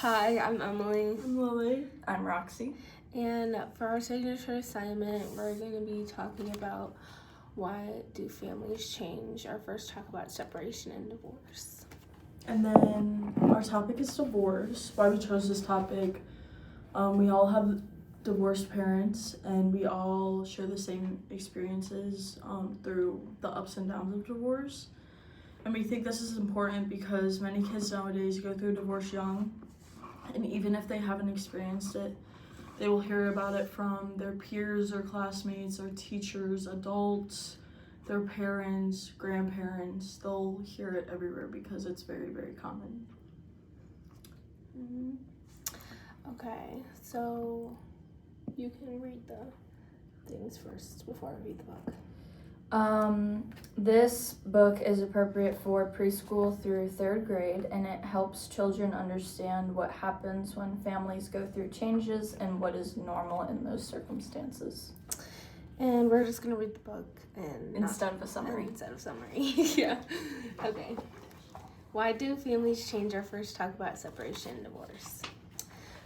Hi, I'm Emily. I'm Lily. I'm Roxy. And for our signature assignment, we're going to be talking about why do families change. Our first talk about separation and divorce. And then our topic is divorce. Why we chose this topic, we all have divorced parents and we all share the same experiences through the ups and downs of divorce. And we think this is important because many kids nowadays go through divorce young, and even if they haven't experienced it, they will hear about it from their peers or classmates or teachers, adults, their parents, grandparents. They'll hear it everywhere because it's very, very common. Okay, so you can read the things first before I read the book. This book is appropriate for preschool through 3rd grade, and it helps children understand what happens when families go through changes and what is normal in those circumstances. And we're just going to read the book and Instead of a summary. Yeah. Okay. Why do families change? Our first talk about separation and divorce.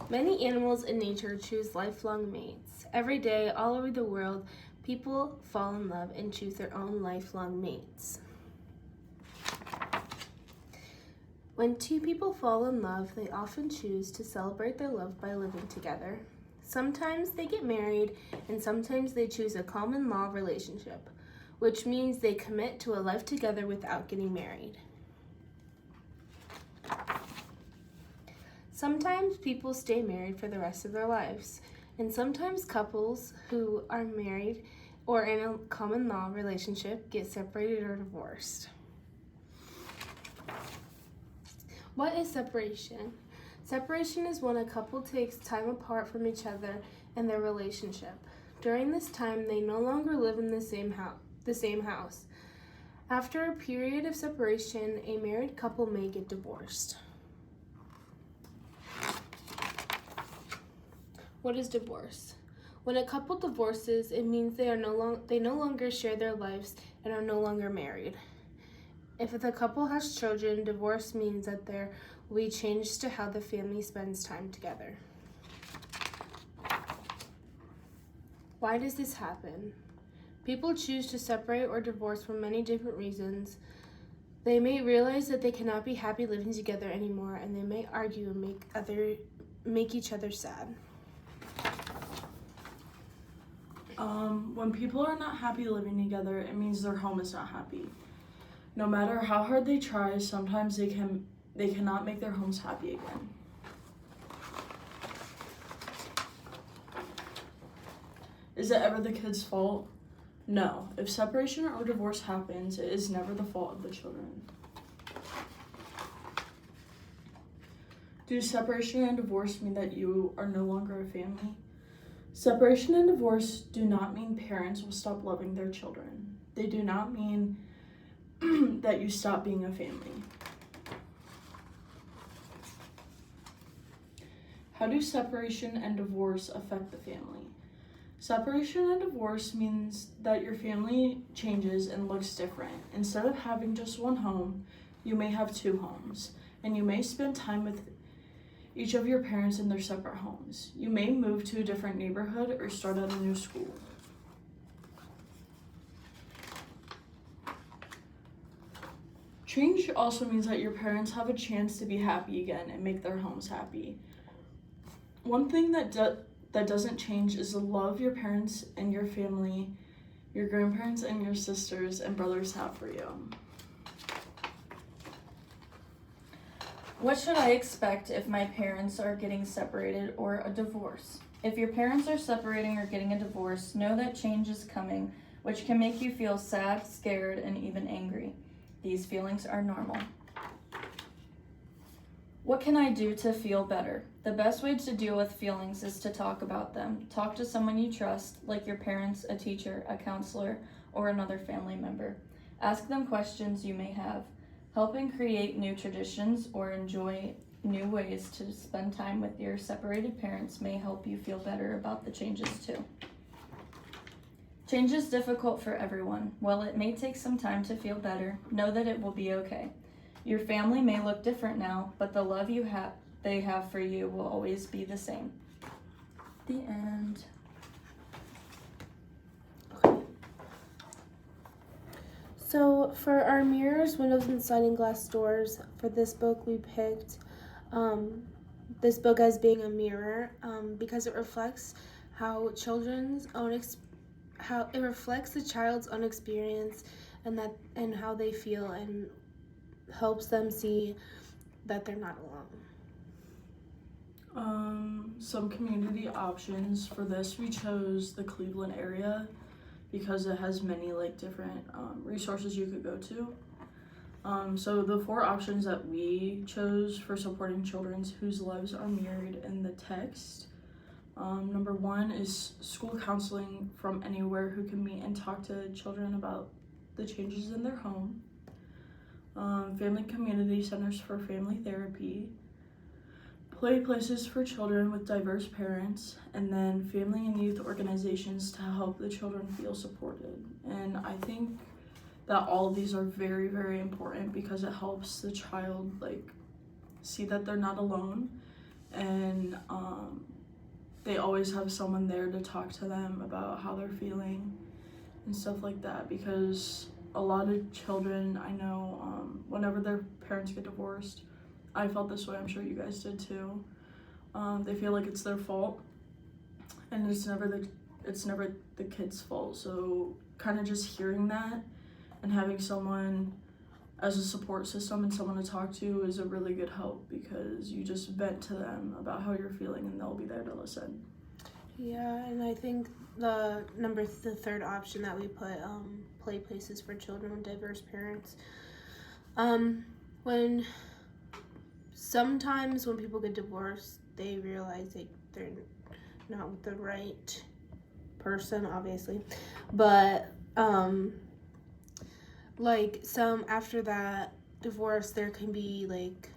Many animals in nature choose lifelong mates. Every day, all over the world, people fall in love and choose their own lifelong mates. When two people fall in love, they often choose to celebrate their love by living together. Sometimes they get married, and sometimes they choose a common law relationship, which means they commit to a life together without getting married. Sometimes people stay married for the rest of their lives, and sometimes couples who are married or in a common law relationship get separated or divorced. What is separation? Separation is when a couple takes time apart from each other in their relationship. During this time, they no longer live in the same house. After a period of separation, a married couple may get divorced. What is divorce? When a couple divorces, it means they no longer share their lives and are no longer married. If the couple has children, divorce means that there will be changes to how the family spends time together. Why does this happen? People choose to separate or divorce for many different reasons. They may realize that they cannot be happy living together anymore, and they may argue and make each other sad. When people are not happy living together, it means their home is not happy. No matter how hard they try, sometimes they cannot make their homes happy again. Is it ever the kid's fault? No. If separation or divorce happens, it is never the fault of the children. Do separation and divorce mean that you are no longer a family? Separation and divorce do not mean parents will stop loving their children. They do not mean that you stop being a family. How do separation and divorce affect the family? Separation and divorce means that your family changes and looks different. Instead of having just one home, you may have 2 homes, and you may spend time with each of your parents in their separate homes. You may move to a different neighborhood or start at a new school. Change also means that your parents have a chance to be happy again and make their homes happy. One thing that doesn't change is the love your parents and your family, your grandparents and your sisters and brothers have for you. What should I expect if my parents are getting separated or a divorce? If your parents are separating or getting a divorce, know that change is coming, which can make you feel sad, scared, and even angry. These feelings are normal. What can I do to feel better? The best way to deal with feelings is to talk about them. Talk to someone you trust, like your parents, a teacher, a counselor, or another family member. Ask them questions you may have. Helping create new traditions or enjoy new ways to spend time with your separated parents may help you feel better about the changes too. Change is difficult for everyone. While it may take some time to feel better, know that it will be okay. Your family may look different now, but the love you have they have for you will always be the same. The end. So for our mirrors, windows, and sliding glass doors, for this book we picked this book as being a mirror because it reflects how the child's own experience and how they feel, and helps them see that they're not alone. Some community options for this, we chose the Cleveland area because it has many like different resources you could go to. So the 4 options that we chose for supporting children whose lives are mirrored in the text. Number 1 is school counseling from anywhere, who can meet and talk to children about the changes in their home. Family community centers for family therapy. Play places for children with diverse parents, and then family and youth organizations to help the children feel supported. And I think that all of these are very, very important because it helps the child like see that they're not alone, and they always have someone there to talk to them about how they're feeling and stuff like that. Because a lot of children I know, whenever their parents get divorced, I felt this way, I'm sure you guys did too. They feel like it's their fault, and it's never the kid's fault. So kind of just hearing that and having someone as a support system and someone to talk to is a really good help, because you just vent to them about how you're feeling and they'll be there to listen. Yeah, and I think the 3rd option that we put, play places for children with diverse parents. Sometimes when people get divorced, they realize they're not with the right person, obviously, but after that divorce, there can be like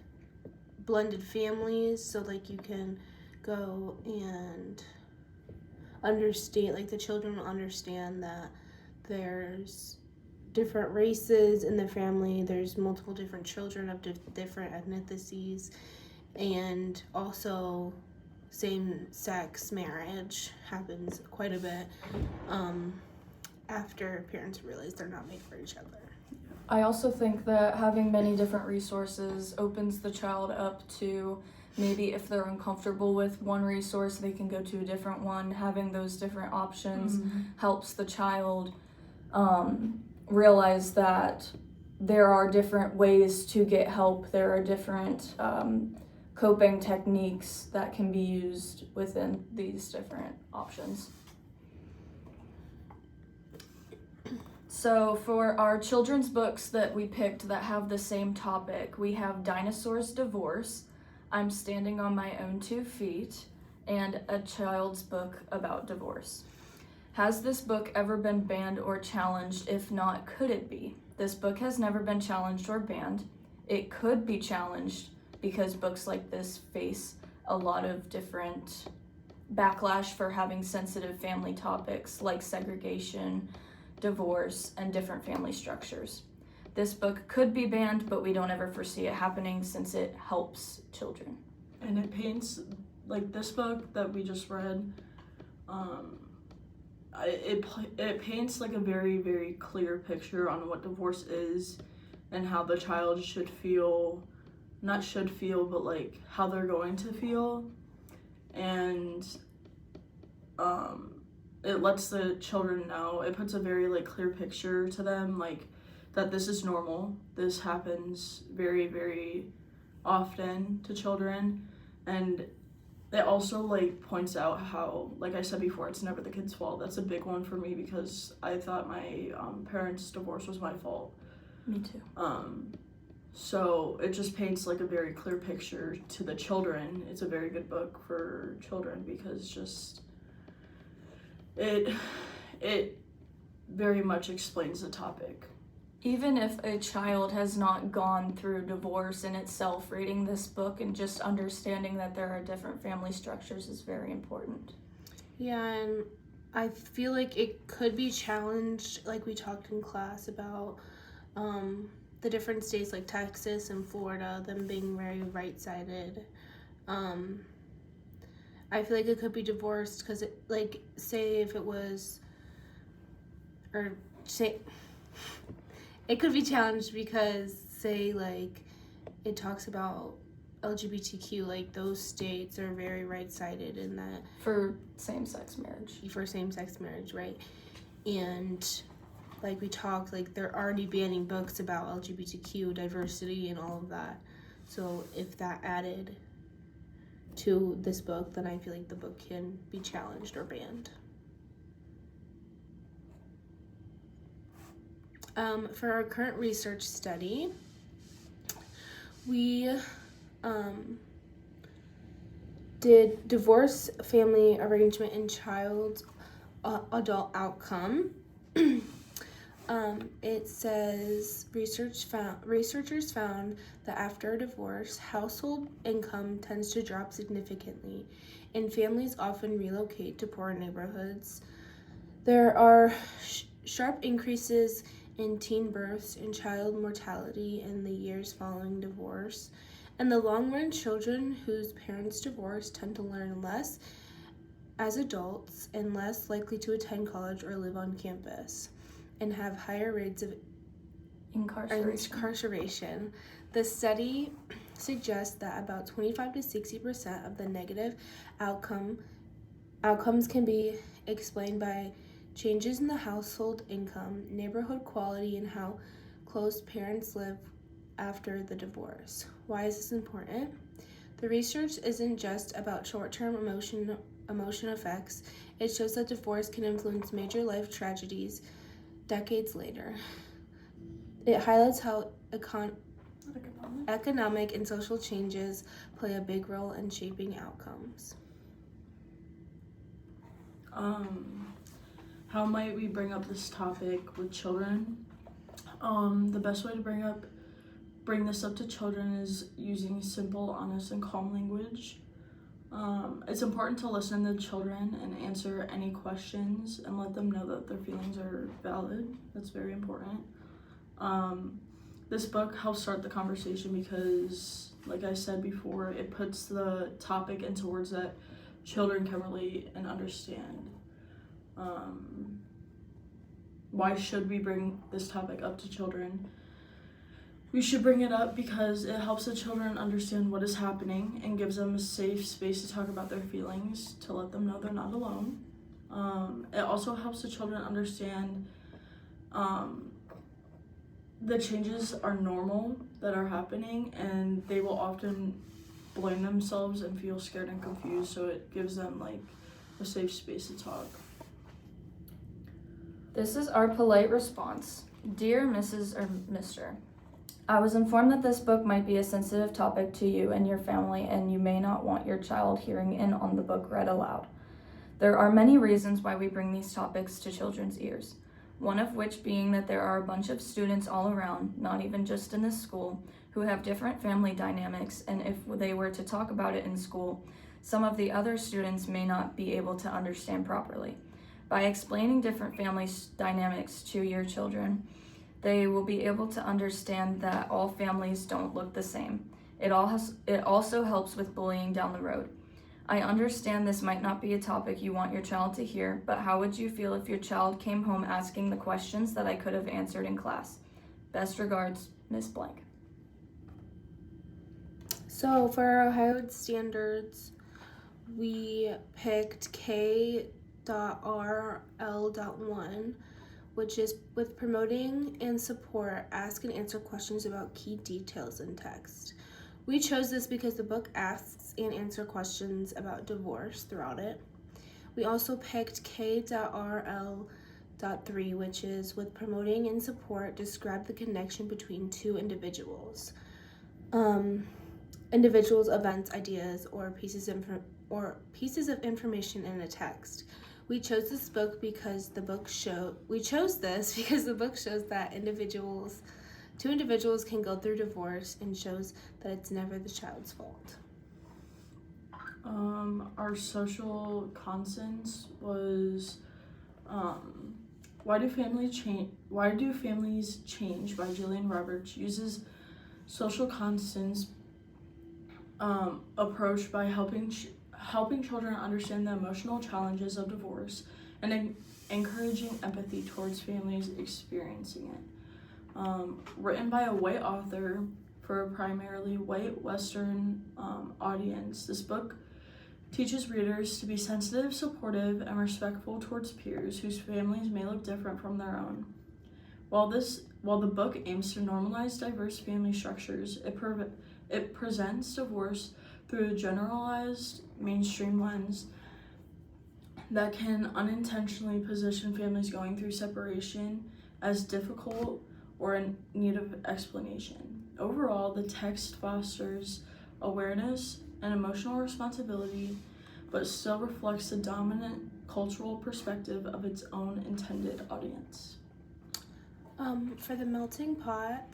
blended families, so like you can go and understand, like the children will understand that there's different races in the family, there's multiple different children of different ethnicities, and also same-sex marriage happens quite a bit after parents realize they're not made for each other. I also think that having many different resources opens the child up to, maybe if they're uncomfortable with one resource, they can go to a different one. Having those different options helps the child realize that there are different ways to get help. There are different coping techniques that can be used within these different options. So for our children's books that we picked that have the same topic, we have Dinosaur's Divorce, I'm Standing on My Own 2 Feet, and A Child's Book About Divorce. Has this book ever been banned or challenged? If not, could it be? This book has never been challenged or banned. It could be challenged because books like this face a lot of different backlash for having sensitive family topics like segregation, divorce, and different family structures. This book could be banned, but we don't ever foresee it happening since it helps children. And it paints, like this book that we just read, it paints like a very, very clear picture on what divorce is and how the child should feel, not should feel, but like how they're going to feel. And it lets the children know, it puts a very like clear picture to them, like that this is normal. This happens very, very often to children. And it also like points out how, like I said before, it's never the kid's fault. That's a big one for me because I thought my parents' divorce was my fault. Me too. So it just paints like a very clear picture to the children. It's a very good book for children because just it very much explains the topic. Even if a child has not gone through divorce in itself, reading this book and just understanding that there are different family structures is very important. Yeah, and I feel like it could be challenged, like we talked in class about the different states like Texas and Florida, them being very right-sided I feel like it could be divorced because it, like, say if it was, or say, it could be challenged because, say, like, it talks about LGBTQ, like, those states are very right-sided in that. For same-sex marriage. For same-sex marriage, right? And, like, we talked, like, they're already banning books about LGBTQ, diversity, and all of that. So if that added to this book, then I feel like the book can be challenged or banned. For our current research study, we did divorce, family arrangement, and child adult outcome. It says researchers found that after a divorce, household income tends to drop significantly, and families often relocate to poorer neighborhoods. There are sharp increases in teen births and child mortality in the years following divorce. In the long run, children whose parents divorce tend to learn less as adults and less likely to attend college or live on campus, and have higher rates of incarceration. The study suggests that about 25 to 60% of the negative outcomes can be explained by changes in the household income, neighborhood quality, and how close parents live after the divorce. Why is this important? The research isn't just about short-term emotion effects. It shows that divorce can influence major life tragedies decades later. It highlights how economic and social changes play a big role in shaping outcomes. How might we bring up this topic with children? The best way to bring this up to children is using simple, honest, and calm language. It's important to listen to children and answer any questions and let them know that their feelings are valid. That's very important. This book helps start the conversation because, like I said before, it puts the topic into words that children can relate and understand. Why should we bring this topic up to children? We should bring it up because it helps the children understand what is happening and gives them a safe space to talk about their feelings, to let them know they're not alone. It also helps the children understand the changes are normal that are happening, and they will often blame themselves and feel scared and confused, so it gives them like a safe space to talk. This is our polite response. Dear Mrs. or Mr., I was informed that this book might be a sensitive topic to you and your family, and you may not want your child hearing in on the book read aloud. There are many reasons why we bring these topics to children's ears, one of which being that there are a bunch of students all around, not even just in this school, who have different family dynamics, and if they were to talk about it in school, some of the other students may not be able to understand properly. By explaining different family dynamics to your children, they will be able to understand that all families don't look the same. It also helps with bullying down the road. I understand this might not be a topic you want your child to hear, but how would you feel if your child came home asking the questions that I could have answered in class? Best regards, Miss Blank. So for our Ohio standards, we picked K.RL.1, which is with promoting and support, ask and answer questions about key details in text. We chose this because the book asks and answers questions about divorce throughout it. We also picked K.RL.3, which is with promoting and support, describe the connection between two individuals. Individuals, events, ideas, or pieces of information in a text. We chose this book because the book shows that two individuals can go through divorce and shows that it's never the child's fault. Our social conscience was Why Do Families Change by Jillian Roberts uses social constants approach by helping children understand the emotional challenges of divorce and encouraging empathy towards families experiencing it. Written by a white author for a primarily white Western audience, this book teaches readers to be sensitive, supportive, and respectful towards peers whose families may look different from their own. While the book aims to normalize diverse family structures, it presents divorce through a generalized mainstream lens that can unintentionally position families going through separation as difficult or in need of explanation. Overall, the text fosters awareness and emotional responsibility, but still reflects the dominant cultural perspective of its own intended audience. For the melting pot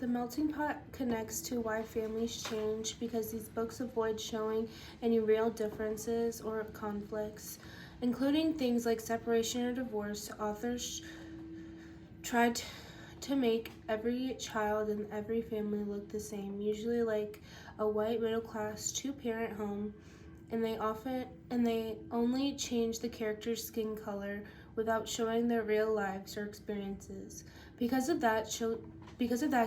connects to why families change because these books avoid showing any real differences or conflicts, including things like separation or divorce. Authors tried to make every child and every family look the same, usually like a white middle-class two-parent home, and they only change the character's skin color without showing their real lives or experiences. Because of that,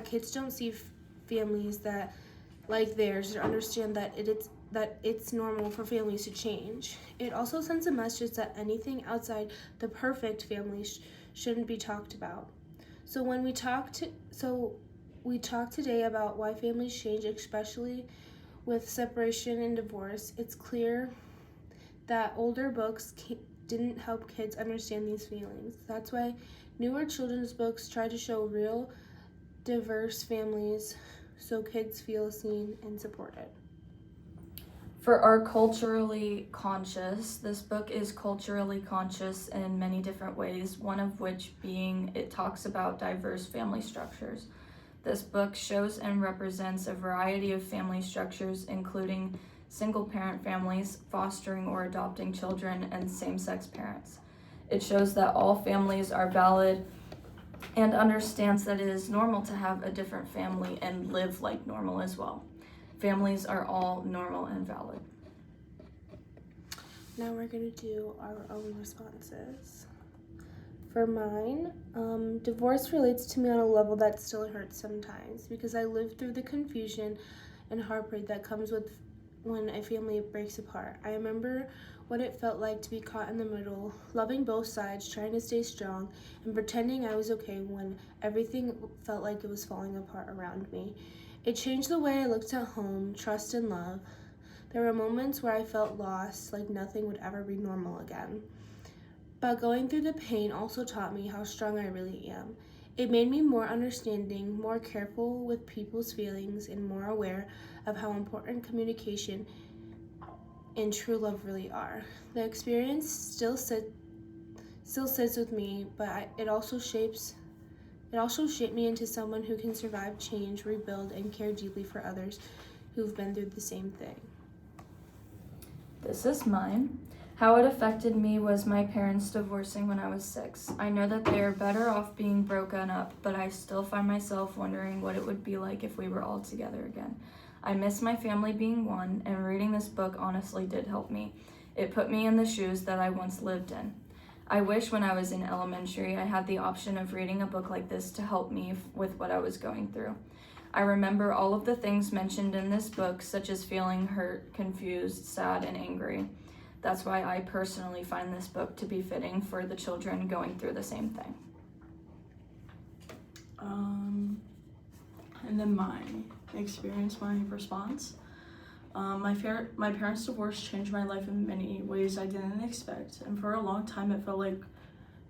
kids don't see families that like theirs or understand that it's normal for families to change. It also sends a message that anything outside the perfect family shouldn't be talked about. So we talk today about why families change, especially with separation and divorce. It's clear that older books didn't help kids understand these feelings. That's why newer children's books try to show real, diverse families so kids feel seen and supported. For our culturally conscious, this book is culturally conscious in many different ways, one of which being it talks about diverse family structures. This book shows and represents a variety of family structures, including single-parent families, fostering or adopting children, and same-sex parents. It shows that all families are valid and understands that it is normal to have a different family and live like normal as well. Families are all normal and valid. Now we're going to do our own responses. For mine, divorce relates to me on a level that still hurts sometimes because I lived through the confusion and heartbreak that comes with when a family breaks apart. I remember what it felt like to be caught in the middle, loving both sides, trying to stay strong, and pretending I was okay when everything felt like it was falling apart around me. It changed the way I looked at home, trust, and love. There were moments where I felt lost, like nothing would ever be normal again. But going through the pain also taught me how strong I really am. It made me more understanding, more careful with people's feelings, and more aware of how important communication and true love really are. The experience still sits with me, but it also shaped me into someone who can survive change, rebuild, and care deeply for others who've been through the same thing. This is mine. How it affected me was my parents divorcing when I was 6. I know that they are better off being broken up, but I still find myself wondering what it would be like if we were all together again. I miss my family being one, and reading this book honestly did help me. It put me in the shoes that I once lived in. I wish when I was in elementary I had the option of reading a book like this to help me with what I was going through. I remember all of the things mentioned in this book, such as feeling hurt, confused, sad, and angry. That's why I personally find this book to be fitting for the children going through the same thing. And then my experience, my response. My parents' divorce changed my life in many ways I didn't expect, and for a long time it felt like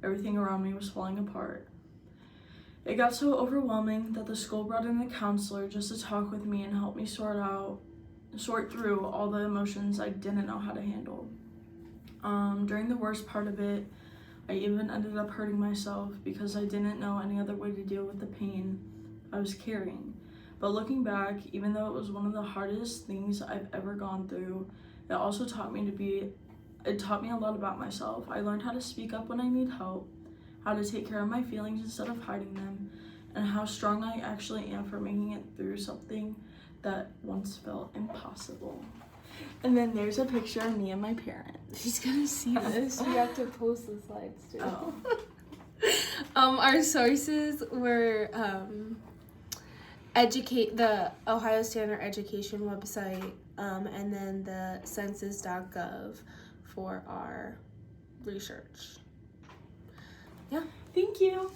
everything around me was falling apart. It got so overwhelming that the school brought in a counselor just to talk with me and help me sort through all the emotions I didn't know how to handle. During the worst part of it, I even ended up hurting myself because I didn't know any other way to deal with the pain I was carrying. But looking back, even though it was one of the hardest things I've ever gone through, it also taught me a lot about myself. I learned how to speak up when I need help, how to take care of my feelings instead of hiding them, and how strong I actually am for making it through something that once felt impossible. And then there's a picture of me and my parents. He's gonna see this. We have to post the slides too. Oh. Our sources were the Ohio Standard Education website, and then the census.gov for our research. Thank you.